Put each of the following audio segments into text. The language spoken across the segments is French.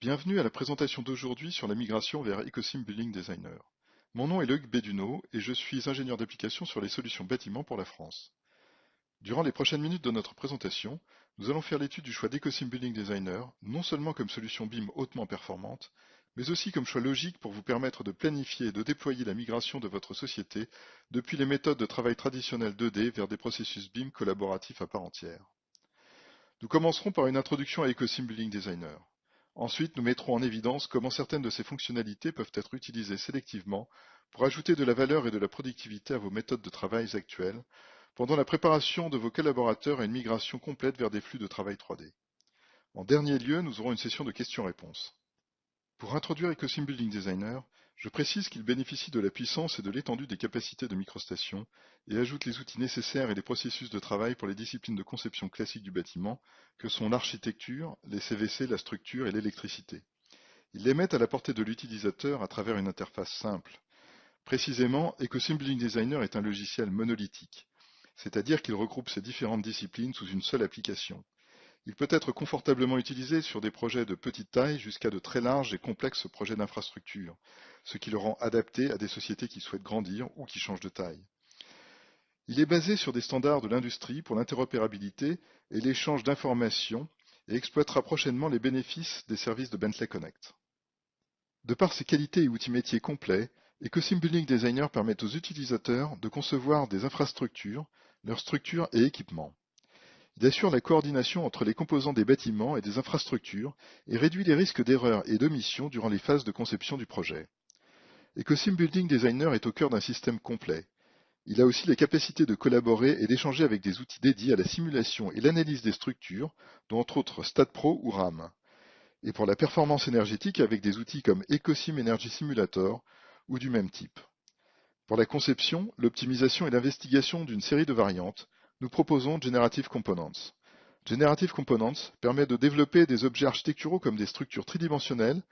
Bienvenue à la présentation d'aujourd'hui sur la migration vers Ecosim Building Designer. Mon nom est Loïc Béduneau et je suis ingénieur d'application sur les solutions bâtiments pour la France. Durant les prochaines minutes de notre présentation, nous allons faire l'étude du choix d'Ecosim Building Designer, non seulement comme solution BIM hautement performante, mais aussi comme choix logique pour vous permettre de planifier et de déployer la migration de votre société depuis les méthodes de travail traditionnelles 2D vers des processus BIM collaboratifs à part entière. Nous commencerons par une introduction à Ecosim Building Designer. Ensuite, nous mettrons en évidence comment certaines de ces fonctionnalités peuvent être utilisées sélectivement pour ajouter de la valeur et de la productivité à vos méthodes de travail actuelles, pendant la préparation de vos collaborateurs à une migration complète vers des flux de travail 3D. En dernier lieu, nous aurons une session de questions-réponses. Pour introduire Ecosim Building Designer, je précise qu'il bénéficie de la puissance et de l'étendue des capacités de microstation et ajoute les outils nécessaires et les processus de travail pour les disciplines de conception classiques du bâtiment, que sont l'architecture, les CVC, la structure et l'électricité. Il les met à la portée de l'utilisateur à travers une interface simple. Précisément, Ecosim Building Designer est un logiciel monolithique, c'est-à-dire qu'il regroupe ces différentes disciplines sous une seule application. Il peut être confortablement utilisé sur des projets de petite taille jusqu'à de très larges et complexes projets d'infrastructure, ce qui le rend adapté à des sociétés qui souhaitent grandir ou qui changent de taille. Il est basé sur des standards de l'industrie pour l'interopérabilité et l'échange d'informations et exploitera prochainement les bénéfices des services de Bentley Connect. De par ses qualités et outils métiers complets, Ecosim Building Designer permet aux utilisateurs de concevoir des infrastructures, leurs structures et équipements. Il assure la coordination entre les composants des bâtiments et des infrastructures et réduit les risques d'erreurs et d'omissions durant les phases de conception du projet. Ecosim Building Designer est au cœur d'un système complet. Il a aussi la capacité de collaborer et d'échanger avec des outils dédiés à la simulation et l'analyse des structures, dont entre autres StatPro ou RAM. Et pour la performance énergétique avec des outils comme Ecosim Energy Simulator ou du même type. Pour la conception, l'optimisation et l'investigation d'une série de variantes, nous proposons Generative Components. Generative Components permet de développer des objets architecturaux comme des structures tridimensionnelles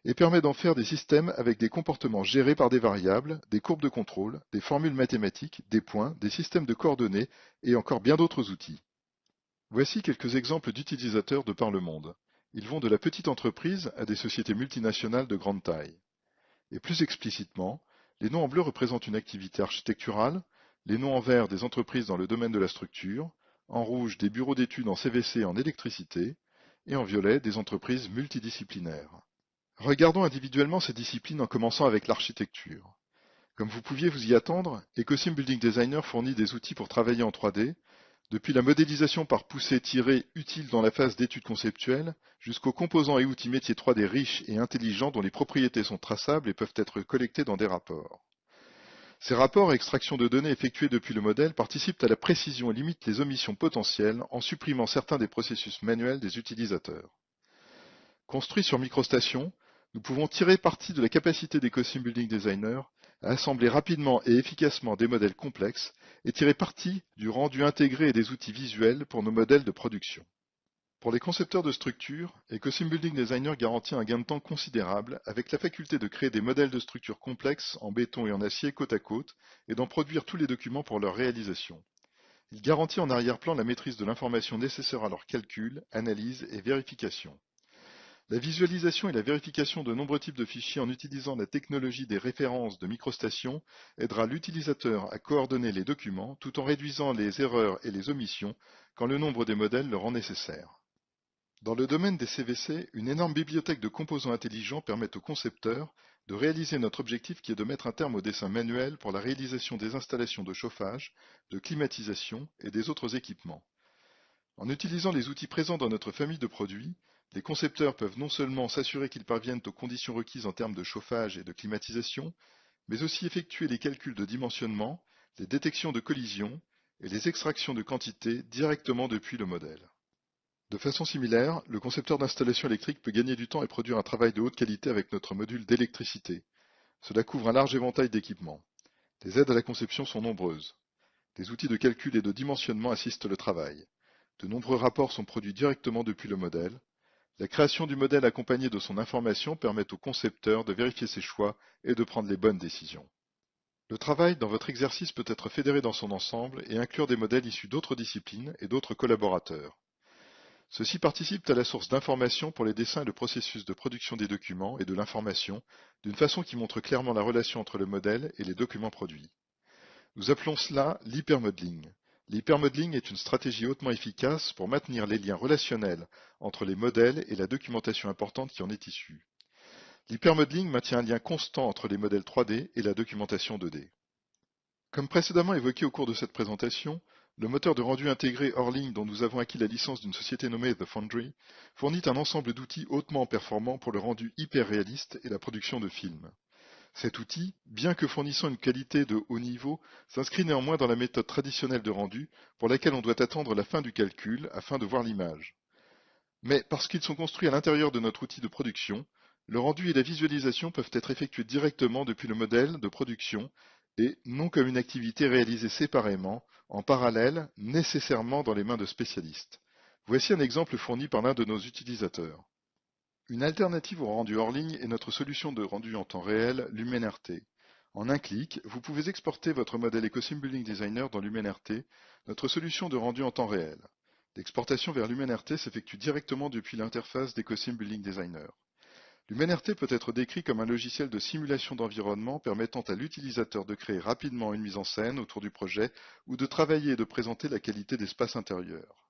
et permet d'en faire des systèmes avec des comportements gérés par des variables, des courbes de contrôle, des formules mathématiques, des points, des systèmes de coordonnées et encore bien d'autres outils. Voici quelques exemples d'utilisateurs de par le monde. Ils vont de la petite entreprise à des sociétés multinationales de grande taille. Et plus explicitement, les noms en bleu représentent une activité architecturale, les noms en vert des entreprises dans le domaine de la structure, en rouge des bureaux d'études en CVC et en électricité, et en violet des entreprises multidisciplinaires. Regardons individuellement ces disciplines en commençant avec l'architecture. Comme vous pouviez vous y attendre, Ecosim Building Designer fournit des outils pour travailler en 3D, depuis la modélisation par poussée tirée utile dans la phase d'étude conceptuelle, jusqu'aux composants et outils métiers 3D riches et intelligents dont les propriétés sont traçables et peuvent être collectées dans des rapports. Ces rapports et extractions de données effectuées depuis le modèle participent à la précision et limitent les omissions potentielles en supprimant certains des processus manuels des utilisateurs. Construits sur MicroStation, nous pouvons tirer parti de la capacité d'Ecosim Building Designer à assembler rapidement et efficacement des modèles complexes et tirer parti du rendu intégré et des outils visuels pour nos modèles de production. Pour les concepteurs de structures, Ecosim Building Designer garantit un gain de temps considérable avec la faculté de créer des modèles de structures complexes en béton et en acier côte à côte et d'en produire tous les documents pour leur réalisation. Il garantit en arrière-plan la maîtrise de l'information nécessaire à leur calcul, analyse et vérification. La visualisation et la vérification de nombreux types de fichiers en utilisant la technologie des références de MicroStation aidera l'utilisateur à coordonner les documents tout en réduisant les erreurs et les omissions quand le nombre des modèles le rend nécessaire. Dans le domaine des CVC, une énorme bibliothèque de composants intelligents permet aux concepteurs de réaliser notre objectif qui est de mettre un terme au dessin manuel pour la réalisation des installations de chauffage, de climatisation et des autres équipements. En utilisant les outils présents dans notre famille de produits, les concepteurs peuvent non seulement s'assurer qu'ils parviennent aux conditions requises en termes de chauffage et de climatisation, mais aussi effectuer les calculs de dimensionnement, les détections de collisions et les extractions de quantités directement depuis le modèle. De façon similaire, le concepteur d'installation électrique peut gagner du temps et produire un travail de haute qualité avec notre module d'électricité. Cela couvre un large éventail d'équipements. Les aides à la conception sont nombreuses. Des outils de calcul et de dimensionnement assistent le travail. De nombreux rapports sont produits directement depuis le modèle. La création du modèle accompagnée de son information permet au concepteur de vérifier ses choix et de prendre les bonnes décisions. Le travail dans votre exercice peut être fédéré dans son ensemble et inclure des modèles issus d'autres disciplines et d'autres collaborateurs. Ceux-ci participent à la source d'informations pour les dessins et le processus de production des documents et de l'information, d'une façon qui montre clairement la relation entre le modèle et les documents produits. Nous appelons cela l'hypermodeling. L'hypermodeling est une stratégie hautement efficace pour maintenir les liens relationnels entre les modèles et la documentation importante qui en est issue. L'hypermodeling maintient un lien constant entre les modèles 3D et la documentation 2D. Comme précédemment évoqué au cours de cette présentation, le moteur de rendu intégré hors ligne dont nous avons acquis la licence d'une société nommée The Foundry fournit un ensemble d'outils hautement performants pour le rendu hyper réaliste et la production de films. Cet outil, bien que fournissant une qualité de haut niveau, s'inscrit néanmoins dans la méthode traditionnelle de rendu pour laquelle on doit attendre la fin du calcul afin de voir l'image. Mais parce qu'ils sont construits à l'intérieur de notre outil de production, le rendu et la visualisation peuvent être effectués directement depuis le modèle de production et non comme une activité réalisée séparément, en parallèle, nécessairement dans les mains de spécialistes. Voici un exemple fourni par l'un de nos utilisateurs. Une alternative au rendu hors ligne est notre solution de rendu en temps réel, LumenRT. En un clic, vous pouvez exporter votre modèle Ecosim Building Designer dans LumenRT, notre solution de rendu en temps réel. L'exportation vers LumenRT s'effectue directement depuis l'interface d'Ecosim Building Designer. LumenRT peut être décrit comme un logiciel de simulation d'environnement permettant à l'utilisateur de créer rapidement une mise en scène autour du projet ou de travailler et de présenter la qualité d'espace intérieur.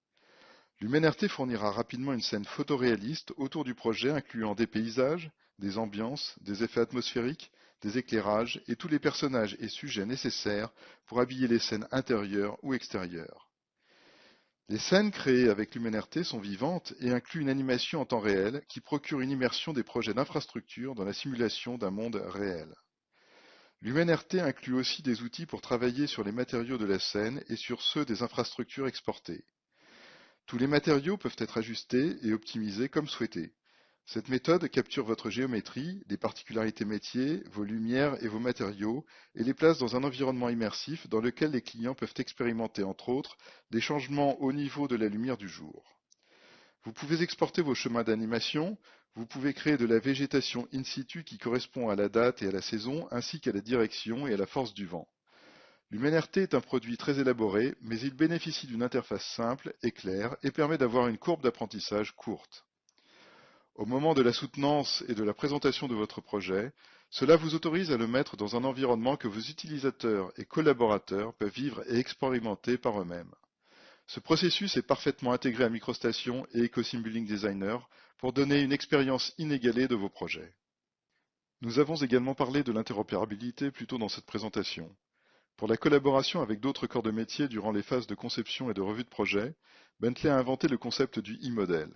LumenRT fournira rapidement une scène photoréaliste autour du projet incluant des paysages, des ambiances, des effets atmosphériques, des éclairages et tous les personnages et sujets nécessaires pour habiller les scènes intérieures ou extérieures. Les scènes créées avec LumenRT sont vivantes et incluent une animation en temps réel qui procure une immersion des projets d'infrastructure dans la simulation d'un monde réel. LumenRT inclut aussi des outils pour travailler sur les matériaux de la scène et sur ceux des infrastructures exportées. Tous les matériaux peuvent être ajustés et optimisés comme souhaité. Cette méthode capture votre géométrie, les particularités métiers, vos lumières et vos matériaux et les place dans un environnement immersif dans lequel les clients peuvent expérimenter entre autres des changements au niveau de la lumière du jour. Vous pouvez exporter vos chemins d'animation, vous pouvez créer de la végétation in situ qui correspond à la date et à la saison ainsi qu'à la direction et à la force du vent. LumenRT est un produit très élaboré, mais il bénéficie d'une interface simple et claire et permet d'avoir une courbe d'apprentissage courte. Au moment de la soutenance et de la présentation de votre projet, cela vous autorise à le mettre dans un environnement que vos utilisateurs et collaborateurs peuvent vivre et expérimenter par eux-mêmes. Ce processus est parfaitement intégré à MicroStation et Ecosim Building Designer pour donner une expérience inégalée de vos projets. Nous avons également parlé de l'interopérabilité plus tôt dans cette présentation. Pour la collaboration avec d'autres corps de métier durant les phases de conception et de revue de projet, Bentley a inventé le concept du e-model.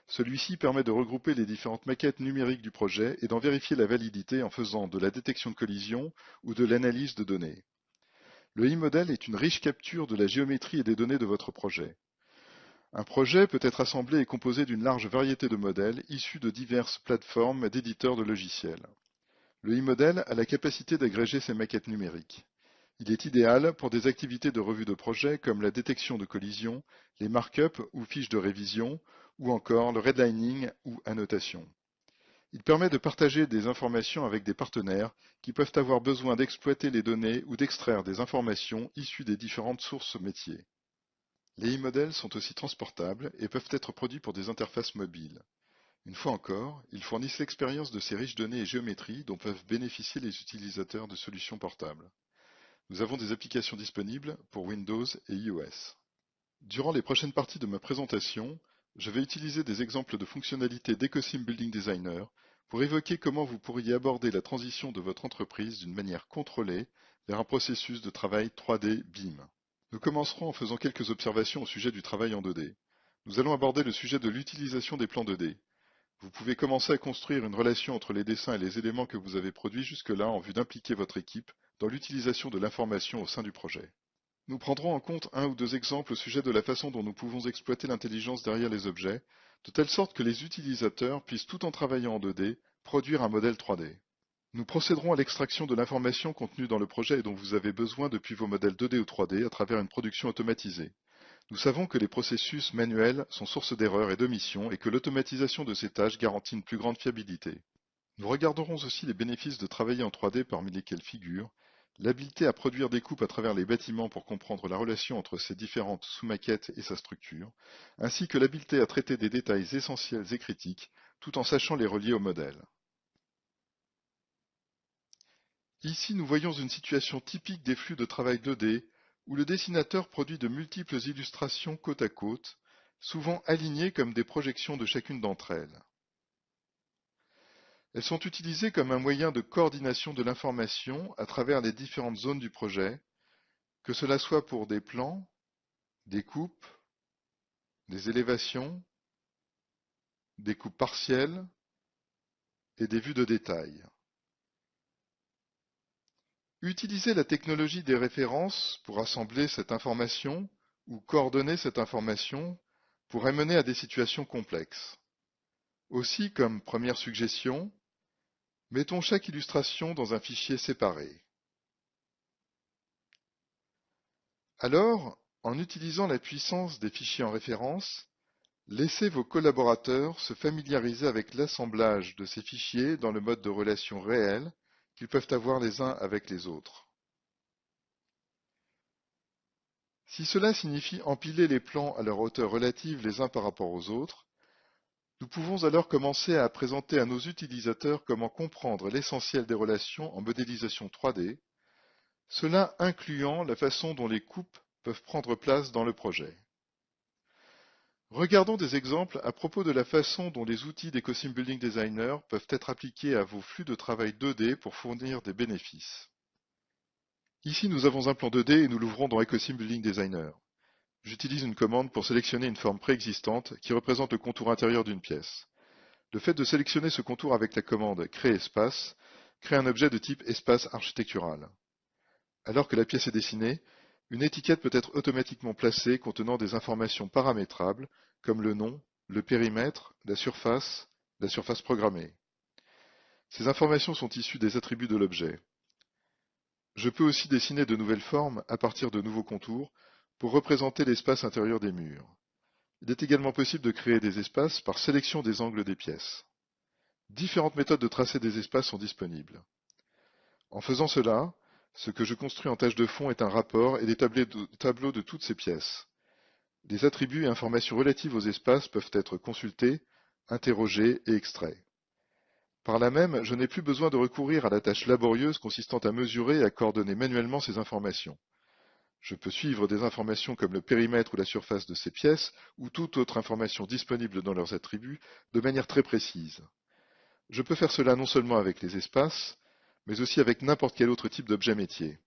Celui-ci permet de regrouper les différentes maquettes numériques du projet et d'en vérifier la validité en faisant de la détection de collision ou de l'analyse de données. Le e-model est une riche capture de la géométrie et des données de votre projet. Un projet peut être assemblé et composé d'une large variété de modèles issus de diverses plateformes d'éditeurs de logiciels. Le e-model a la capacité d'agréger ces maquettes numériques. Il est idéal pour des activités de revue de projet comme la détection de collision, les markups ou fiches de révision, ou encore le redlining ou annotation. Il permet de partager des informations avec des partenaires qui peuvent avoir besoin d'exploiter les données ou d'extraire des informations issues des différentes sources métiers. Les e-models sont aussi transportables et peuvent être produits pour des interfaces mobiles. Une fois encore, ils fournissent l'expérience de ces riches données et géométries dont peuvent bénéficier les utilisateurs de solutions portables. Nous avons des applications disponibles pour Windows et iOS. Durant les prochaines parties de ma présentation, je vais utiliser des exemples de fonctionnalités d'Ecosim Building Designer pour évoquer comment vous pourriez aborder la transition de votre entreprise d'une manière contrôlée vers un processus de travail 3D BIM. Nous commencerons en faisant quelques observations au sujet du travail en 2D. Nous allons aborder le sujet de l'utilisation des plans 2D. Vous pouvez commencer à construire une relation entre les dessins et les éléments que vous avez produits jusque-là en vue d'impliquer votre équipe dans l'utilisation de l'information au sein du projet. Nous prendrons en compte un ou deux exemples au sujet de la façon dont nous pouvons exploiter l'intelligence derrière les objets, de telle sorte que les utilisateurs puissent, tout en travaillant en 2D, produire un modèle 3D. Nous procéderons à l'extraction de l'information contenue dans le projet et dont vous avez besoin depuis vos modèles 2D ou 3D à travers une production automatisée. Nous savons que les processus manuels sont source d'erreurs et d'omissions et que l'automatisation de ces tâches garantit une plus grande fiabilité. Nous regarderons aussi les bénéfices de travailler en 3D parmi lesquels figurent l'habileté à produire des coupes à travers les bâtiments pour comprendre la relation entre ces différentes sous-maquettes et sa structure, ainsi que l'habileté à traiter des détails essentiels et critiques, tout en sachant les relier au modèle. Ici, nous voyons une situation typique des flux de travail 2D, où le dessinateur produit de multiples illustrations côte à côte, souvent alignées comme des projections de chacune d'entre elles. Elles sont utilisées comme un moyen de coordination de l'information à travers les différentes zones du projet, que cela soit pour des plans, des coupes, des élévations, des coupes partielles et des vues de détail. Utiliser la technologie des références pour assembler cette information ou coordonner cette information pourrait mener à des situations complexes. Aussi, comme première suggestion, mettons chaque illustration dans un fichier séparé. Alors, en utilisant la puissance des fichiers en référence, laissez vos collaborateurs se familiariser avec l'assemblage de ces fichiers dans le mode de relation réel qu'ils peuvent avoir les uns avec les autres. Si cela signifie empiler les plans à leur hauteur relative les uns par rapport aux autres, nous pouvons alors commencer à présenter à nos utilisateurs comment comprendre l'essentiel des relations en modélisation 3D, cela incluant la façon dont les coupes peuvent prendre place dans le projet. Regardons des exemples à propos de la façon dont les outils d'Ecosim Building Designer peuvent être appliqués à vos flux de travail 2D pour fournir des bénéfices. Ici, nous avons un plan 2D et nous l'ouvrons dans Ecosim Building Designer. J'utilise une commande pour sélectionner une forme préexistante qui représente le contour intérieur d'une pièce. Le fait de sélectionner ce contour avec la commande Créer espace crée un objet de type espace architectural. Alors que la pièce est dessinée, une étiquette peut être automatiquement placée contenant des informations paramétrables comme le nom, le périmètre, la surface programmée. Ces informations sont issues des attributs de l'objet. Je peux aussi dessiner de nouvelles formes à partir de nouveaux contours pour représenter l'espace intérieur des murs. Il est également possible de créer des espaces par sélection des angles des pièces. Différentes méthodes de tracer des espaces sont disponibles. En faisant cela, ce que je construis en tâche de fond est un rapport et des tableaux de toutes ces pièces. Les attributs et informations relatives aux espaces peuvent être consultés, interrogés et extraits. Par là même, je n'ai plus besoin de recourir à la tâche laborieuse consistant à mesurer et à coordonner manuellement ces informations. Je peux suivre des informations comme le périmètre ou la surface de ces pièces ou toute autre information disponible dans leurs attributs de manière très précise. Je peux faire cela non seulement avec les espaces, mais aussi avec n'importe quel autre type d'objet métier.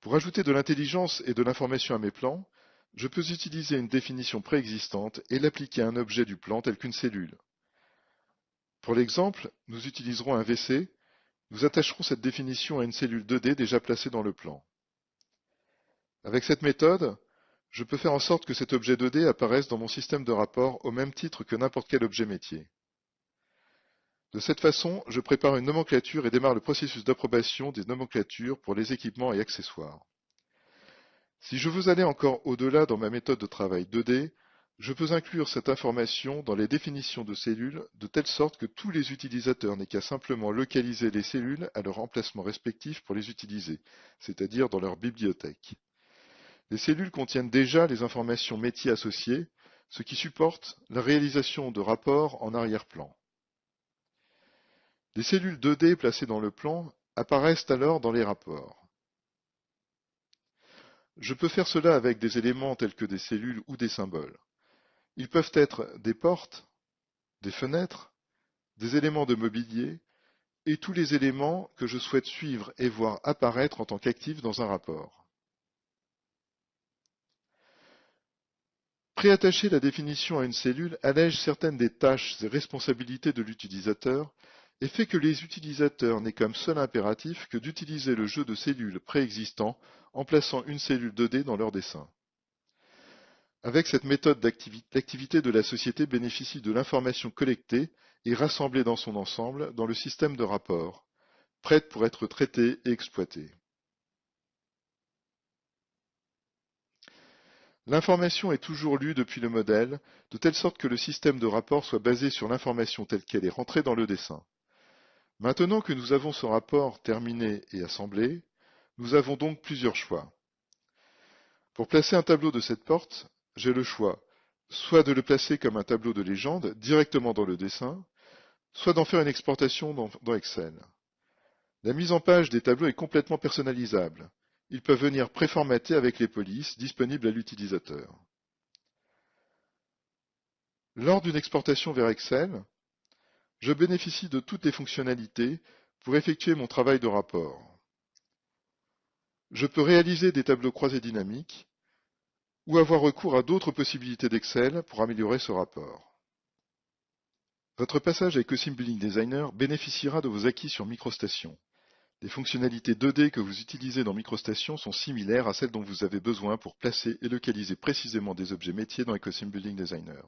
Pour ajouter de l'intelligence et de l'information à mes plans, je peux utiliser une définition préexistante et l'appliquer à un objet du plan tel qu'une cellule. Pour l'exemple, nous utiliserons un WC, nous attacherons cette définition à une cellule 2D déjà placée dans le plan. Avec cette méthode, je peux faire en sorte que cet objet 2D apparaisse dans mon système de rapport au même titre que n'importe quel objet métier. De cette façon, je prépare une nomenclature et démarre le processus d'approbation des nomenclatures pour les équipements et accessoires. Si je veux aller encore au-delà dans ma méthode de travail 2D, je peux inclure cette information dans les définitions de cellules de telle sorte que tous les utilisateurs n'aient qu'à simplement localiser les cellules à leur emplacement respectif pour les utiliser, c'est-à-dire dans leur bibliothèque. Les cellules contiennent déjà les informations métiers associées, ce qui supporte la réalisation de rapports en arrière-plan. Les cellules 2D placées dans le plan apparaissent alors dans les rapports. Je peux faire cela avec des éléments tels que des cellules ou des symboles. Ils peuvent être des portes, des fenêtres, des éléments de mobilier et tous les éléments que je souhaite suivre et voir apparaître en tant qu'actifs dans un rapport. Préattacher la définition à une cellule allège certaines des tâches et responsabilités de l'utilisateur et fait que les utilisateurs n'aient comme seul impératif que d'utiliser le jeu de cellules préexistant en plaçant une cellule 2D dans leur dessin. Avec cette méthode, l'activité de la société bénéficie de l'information collectée et rassemblée dans son ensemble dans le système de rapport, prête pour être traitée et exploitée. L'information est toujours lue depuis le modèle, de telle sorte que le système de rapport soit basé sur l'information telle qu'elle est rentrée dans le dessin. Maintenant que nous avons ce rapport terminé et assemblé, nous avons donc plusieurs choix. Pour placer un tableau de cette porte, j'ai le choix soit de le placer comme un tableau de légende directement dans le dessin, soit d'en faire une exportation dans Excel. La mise en page des tableaux est complètement personnalisable. Ils peuvent venir préformatés avec les polices disponibles à l'utilisateur. Lors d'une exportation vers Excel, je bénéficie de toutes les fonctionnalités pour effectuer mon travail de rapport. Je peux réaliser des tableaux croisés dynamiques ou avoir recours à d'autres possibilités d'Excel pour améliorer ce rapport. Votre passage avec Ecosim Building Designer bénéficiera de vos acquis sur MicroStation. Les fonctionnalités 2D que vous utilisez dans MicroStation sont similaires à celles dont vous avez besoin pour placer et localiser précisément des objets métiers dans Ecosim Building Designer.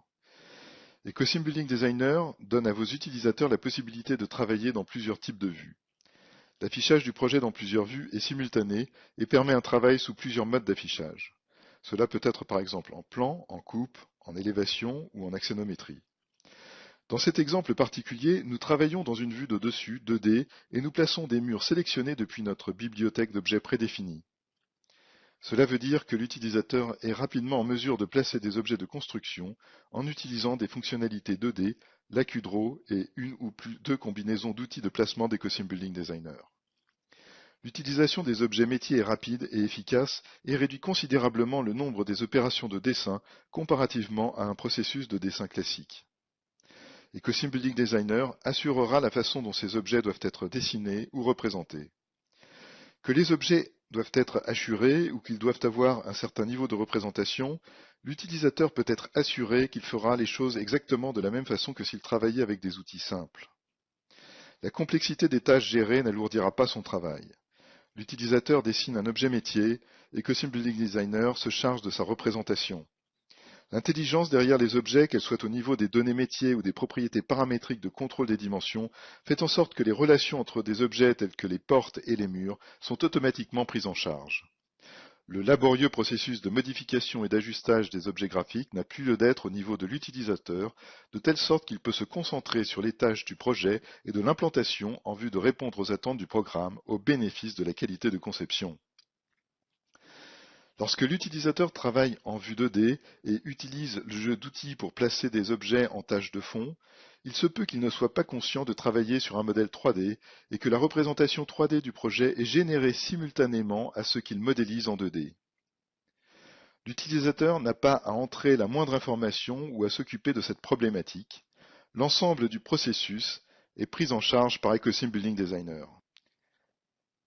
Ecosim Building Designer donne à vos utilisateurs la possibilité de travailler dans plusieurs types de vues. L'affichage du projet dans plusieurs vues est simultané et permet un travail sous plusieurs modes d'affichage. Cela peut être par exemple en plan, en coupe, en élévation ou en axonométrie. Dans cet exemple particulier, nous travaillons dans une vue de dessus, 2D, et nous plaçons des murs sélectionnés depuis notre bibliothèque d'objets prédéfinis. Cela veut dire que l'utilisateur est rapidement en mesure de placer des objets de construction en utilisant des fonctionnalités 2D, la QDraw et une ou deux combinaisons d'outils de placement d'Ecosim Building Designer. L'utilisation des objets métiers est rapide et efficace et réduit considérablement le nombre des opérations de dessin comparativement à un processus de dessin classique. Ecosim Building Designer assurera la façon dont ces objets doivent être dessinés ou représentés. Que les objets doivent être assurés ou qu'ils doivent avoir un certain niveau de représentation, l'utilisateur peut être assuré qu'il fera les choses exactement de la même façon que s'il travaillait avec des outils simples. La complexité des tâches gérées n'alourdira pas son travail. L'utilisateur dessine un objet métier et Ecosim Building Designer se charge de sa représentation. L'intelligence derrière les objets, qu'elle soit au niveau des données métiers ou des propriétés paramétriques de contrôle des dimensions, fait en sorte que les relations entre des objets tels que les portes et les murs sont automatiquement prises en charge. Le laborieux processus de modification et d'ajustage des objets graphiques n'a plus lieu d'être au niveau de l'utilisateur, de telle sorte qu'il peut se concentrer sur les tâches du projet et de l'implantation en vue de répondre aux attentes du programme au bénéfice de la qualité de conception. Lorsque l'utilisateur travaille en vue 2D et utilise le jeu d'outils pour placer des objets en tâche de fond, il se peut qu'il ne soit pas conscient de travailler sur un modèle 3D et que la représentation 3D du projet est générée simultanément à ce qu'il modélise en 2D. L'utilisateur n'a pas à entrer la moindre information ou à s'occuper de cette problématique. L'ensemble du processus est pris en charge par Ecosim Building Designer.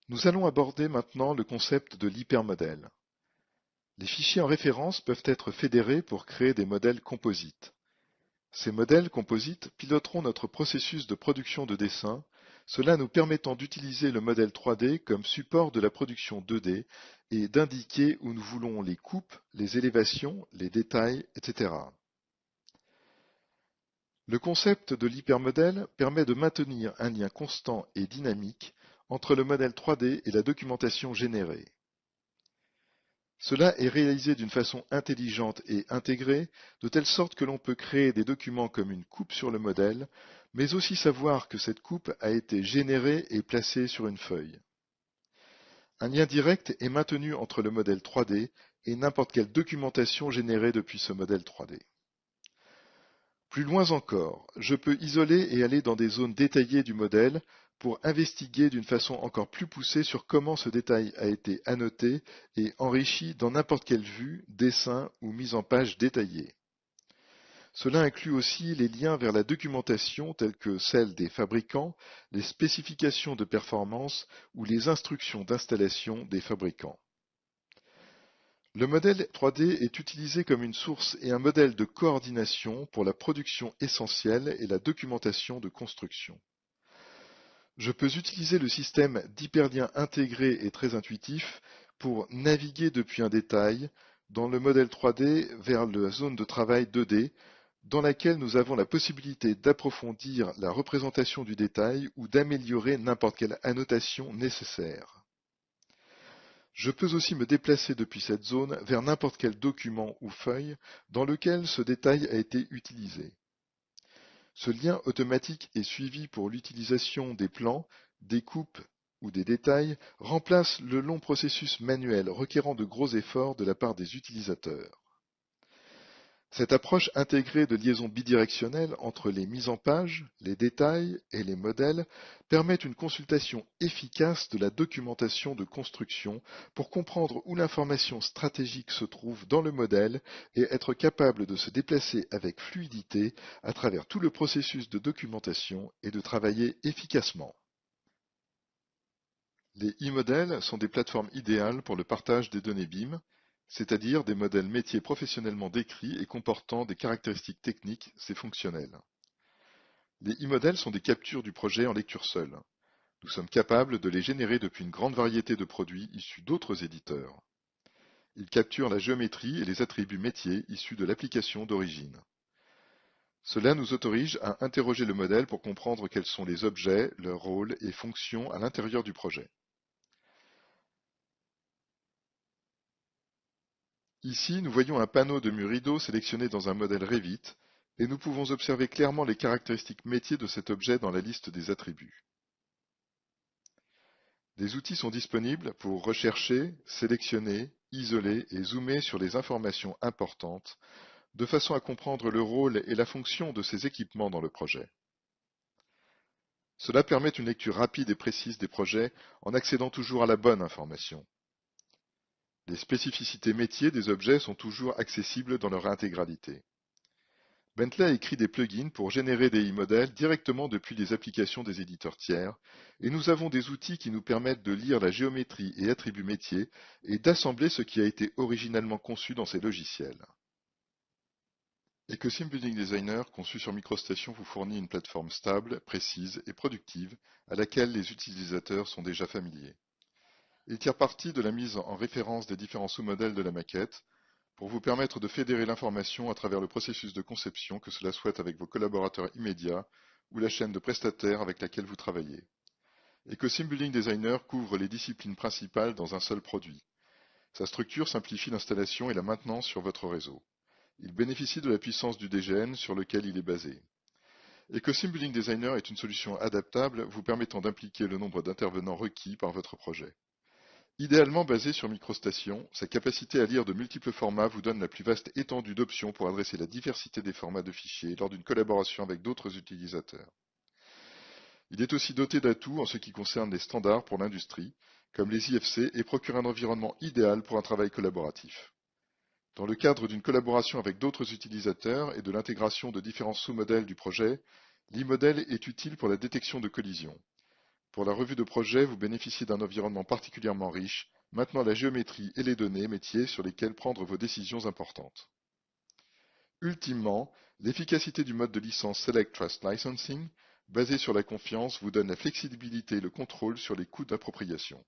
Nous allons aborder maintenant le concept de l'hypermodèle. Les fichiers en référence peuvent être fédérés pour créer des modèles composites. Ces modèles composites piloteront notre processus de production de dessin, cela nous permettant d'utiliser le modèle 3D comme support de la production 2D et d'indiquer où nous voulons les coupes, les élévations, les détails, etc. Le concept de l'hypermodèle permet de maintenir un lien constant et dynamique entre le modèle 3D et la documentation générée. Cela est réalisé d'une façon intelligente et intégrée, de telle sorte que l'on peut créer des documents comme une coupe sur le modèle, mais aussi savoir que cette coupe a été générée et placée sur une feuille. Un lien direct est maintenu entre le modèle 3D et n'importe quelle documentation générée depuis ce modèle 3D. Plus loin encore, je peux isoler et aller dans des zones détaillées du modèle pour investiguer d'une façon encore plus poussée sur comment ce détail a été annoté et enrichi dans n'importe quelle vue, dessin ou mise en page détaillée. Cela inclut aussi les liens vers la documentation telle que celle des fabricants, les spécifications de performance ou les instructions d'installation des fabricants. Le modèle 3D est utilisé comme une source et un modèle de coordination pour la production essentielle et la documentation de construction. Je peux utiliser le système d'hyperlien intégré et très intuitif pour naviguer depuis un détail dans le modèle 3D vers la zone de travail 2D dans laquelle nous avons la possibilité d'approfondir la représentation du détail ou d'améliorer n'importe quelle annotation nécessaire. Je peux aussi me déplacer depuis cette zone vers n'importe quel document ou feuille dans lequel ce détail a été utilisé. Ce lien automatique et suivi pour l'utilisation des plans, des coupes ou des détails remplace le long processus manuel requérant de gros efforts de la part des utilisateurs. Cette approche intégrée de liaison bidirectionnelle entre les mises en page, les détails et les modèles permet une consultation efficace de la documentation de construction pour comprendre où l'information stratégique se trouve dans le modèle et être capable de se déplacer avec fluidité à travers tout le processus de documentation et de travailler efficacement. Les e-modèles sont des plateformes idéales pour le partage des données BIM, c'est-à-dire des modèles métiers professionnellement décrits et comportant des caractéristiques techniques et fonctionnelles. Les e-modèles sont des captures du projet en lecture seule. Nous sommes capables de les générer depuis une grande variété de produits issus d'autres éditeurs. Ils capturent la géométrie et les attributs métiers issus de l'application d'origine. Cela nous autorise à interroger le modèle pour comprendre quels sont les objets, leurs rôles et fonctions à l'intérieur du projet. Ici, nous voyons un panneau de mur rideau sélectionné dans un modèle Revit, et nous pouvons observer clairement les caractéristiques métiers de cet objet dans la liste des attributs. Des outils sont disponibles pour rechercher, sélectionner, isoler et zoomer sur les informations importantes, de façon à comprendre le rôle et la fonction de ces équipements dans le projet. Cela permet une lecture rapide et précise des projets en accédant toujours à la bonne information. Les spécificités métiers des objets sont toujours accessibles dans leur intégralité. Bentley a écrit des plugins pour générer des e-modèles directement depuis les applications des éditeurs tiers, et nous avons des outils qui nous permettent de lire la géométrie et attributs métiers et d'assembler ce qui a été originalement conçu dans ces logiciels. EcoSim Building Designer, conçu sur MicroStation, vous fournit une plateforme stable, précise et productive à laquelle les utilisateurs sont déjà familiers. Il tire parti de la mise en référence des différents sous-modèles de la maquette pour vous permettre de fédérer l'information à travers le processus de conception, que cela soit avec vos collaborateurs immédiats ou la chaîne de prestataires avec laquelle vous travaillez. EcoSim Building Designer couvre les disciplines principales dans un seul produit. Sa structure simplifie l'installation et la maintenance sur votre réseau. Il bénéficie de la puissance du DGN sur lequel il est basé. EcoSim Building Designer est une solution adaptable vous permettant d'impliquer le nombre d'intervenants requis par votre projet. Idéalement basé sur MicroStation, sa capacité à lire de multiples formats vous donne la plus vaste étendue d'options pour adresser la diversité des formats de fichiers lors d'une collaboration avec d'autres utilisateurs. Il est aussi doté d'atouts en ce qui concerne les standards pour l'industrie, comme les IFC, et procure un environnement idéal pour un travail collaboratif. Dans le cadre d'une collaboration avec d'autres utilisateurs et de l'intégration de différents sous-modèles du projet, l'e-modèle est utile pour la détection de collisions. Pour la revue de projet, vous bénéficiez d'un environnement particulièrement riche, maintenant la géométrie et les données métiers sur lesquelles prendre vos décisions importantes. Ultimement, l'efficacité du mode de licence Select Trust Licensing, basé sur la confiance, vous donne la flexibilité et le contrôle sur les coûts d'appropriation.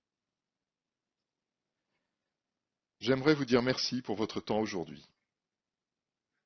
J'aimerais vous dire merci pour votre temps aujourd'hui.